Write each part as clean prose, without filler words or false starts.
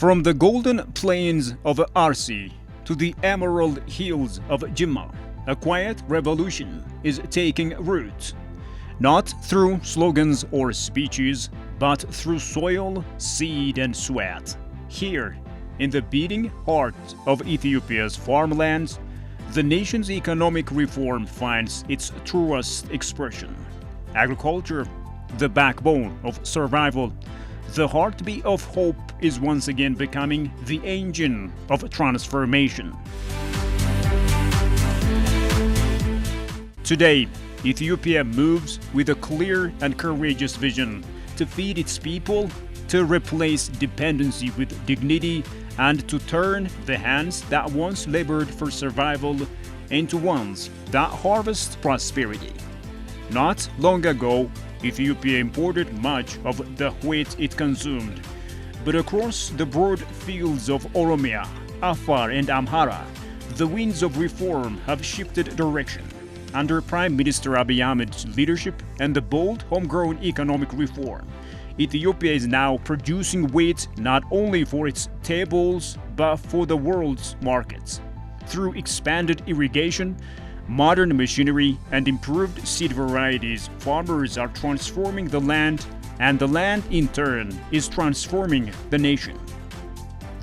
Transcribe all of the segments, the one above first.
From the golden plains of Arsi to the emerald hills of Jimma, a quiet revolution is taking root, not through slogans or speeches, but through soil, seed, and sweat. Here, in the beating heart of Ethiopia's farmlands, the nation's economic reform finds its truest expression. Agriculture, the backbone of survival, the heartbeat of hope, is once again becoming the engine of transformation. Today, Ethiopia moves with a clear and courageous vision to feed its people, to replace dependency with dignity, and to turn the hands that once labored for survival into ones that harvest prosperity. Not long ago, Ethiopia imported much of the wheat it consumed, but across the broad fields of Oromia, Afar, and Amhara, the winds of reform have shifted direction. Under Prime Minister Abiy Ahmed's leadership and the bold homegrown economic reform, Ethiopia is now producing wheat not only for its tables, but for the world's markets. Through expanded irrigation, modern machinery, and improved seed varieties, farmers are transforming the land, and the land in turn is transforming the nation.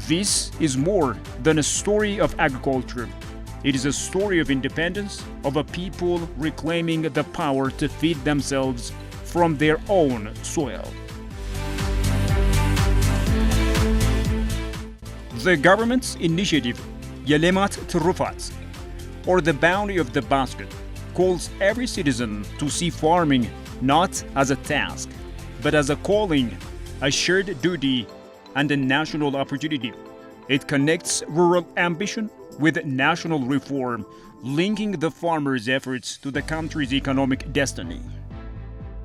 This is more than a story of agriculture. It is a story of independence, of a people reclaiming the power to feed themselves from their own soil. The government's initiative, Yelemat Trufat, or the bounty of the basket, calls every citizen to see farming not as a task, but as a calling, a shared duty, and a national opportunity. It connects rural ambition with national reform, linking the farmers' efforts to the country's economic destiny.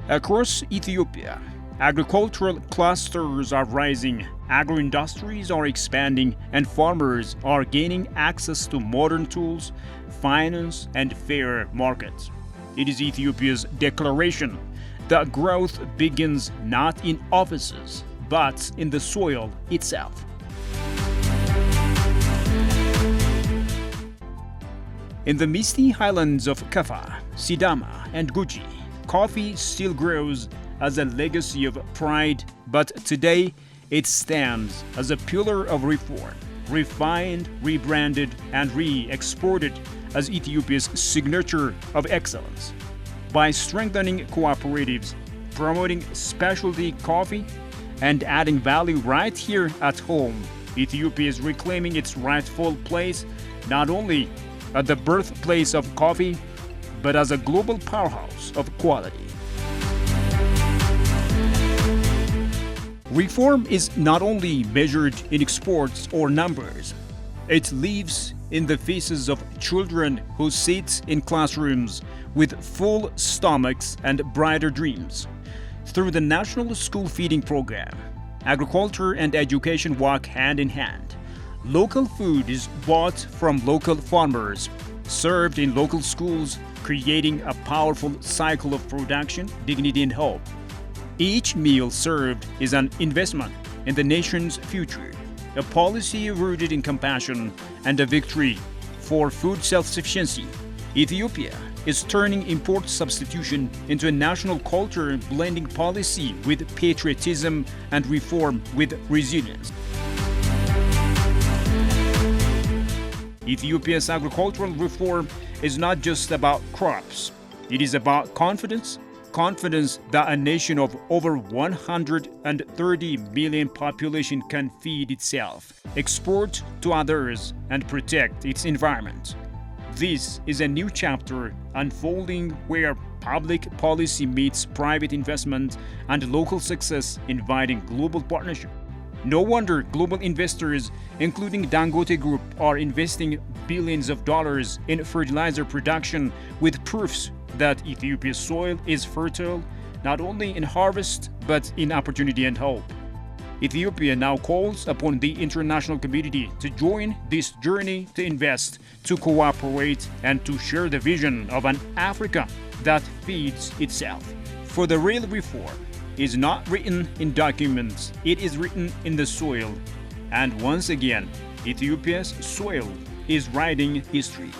Across Ethiopia, agricultural clusters are rising, agro-industries are expanding, and farmers are gaining access to modern tools, finance, and fair markets. It is Ethiopia's declaration that growth begins not in offices, but in the soil itself. In the misty highlands of Kaffa, Sidama, and Guji, coffee still grows as a legacy of pride, but today it stands as a pillar of reform, refined, rebranded, and re-exported as Ethiopia's signature of excellence. By strengthening cooperatives, promoting specialty coffee, and adding value right here at home, Ethiopia is reclaiming its rightful place not only at the birthplace of coffee, but as a global powerhouse of quality. Reform is not only measured in exports or numbers. It lives in the faces of children who sit in classrooms with full stomachs and brighter dreams. Through the National School Feeding Program, agriculture and education walk hand in hand. Local food is bought from local farmers, served in local schools, creating a powerful cycle of production, dignity, and hope. Each meal served is an investment in the nation's future, a policy rooted in compassion, and a victory for food self-sufficiency. Ethiopia is turning import substitution into a national culture, blending policy with patriotism and reform with resilience. Ethiopia's agricultural reform is not just about crops. It is about confidence that a nation of over 130 million population can feed itself, export to others, and protect its environment. This is a new chapter unfolding where public policy meets private investment and local success, inviting global partnership. No wonder global investors, including Dangote Group, are investing billions of dollars in fertilizer production, with proofs that Ethiopia's soil is fertile not only in harvest but in opportunity and hope. Ethiopia now calls upon the international community to join this journey, to invest, to cooperate, and to share the vision of an Africa that feeds itself. For the real reform is not written in documents, it is written in the soil. And once again, Ethiopia's soil is writing history.